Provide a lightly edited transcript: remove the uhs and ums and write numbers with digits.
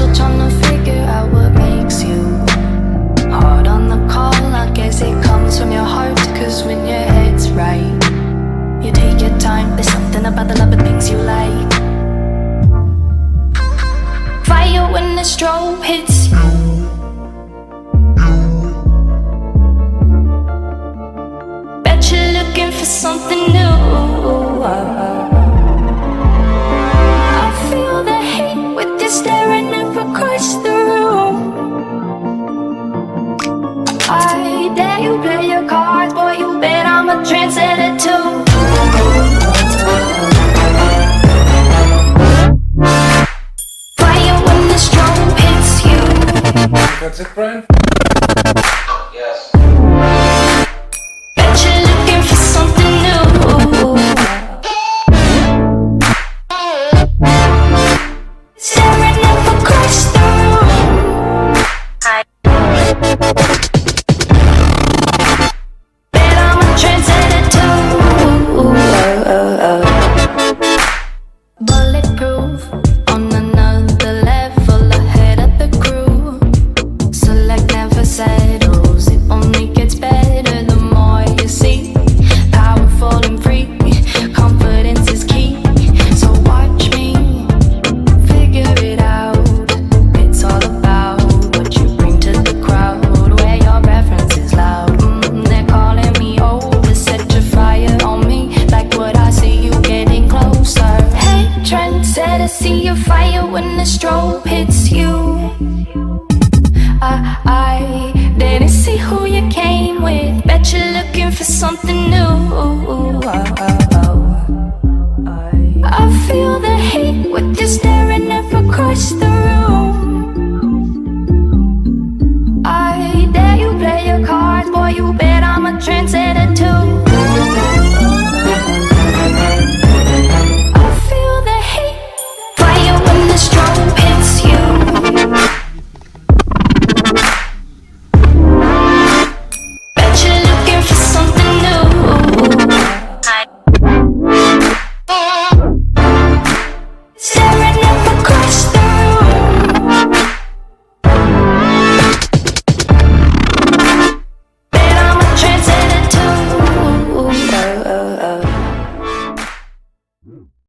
still trying to figure out what makes you hard on the call. I guess it comes from your heart, cause when your head's right, you take your time. There's something about the love of things you like. Fire when the strobe hits you. Bet you're looking for something new. I feel the hate with you staring up across the room. I dare you play your cards, boy, you bet I'm a trendsetter too. Fire when the strobe hits you. That's it, Brian? Yes. Bet you're looking for something new. Staring up across the room. Bet I'm a trendsetter too. Bulletproof, on another level, ahead of the crew. Select never settles, it only gets better the more you see. Powerful and free, confidence is key. So watch me figure it out. It's all about what you bring to the crowd, where your reference is loud. They're calling me over, set your fire on me, like what I see you getting closer. Hey, trendsetter, see your fire when the strobe hits you. I didn't see who you came with. Bet you're looking for something new. I feel the hate with you staring up across the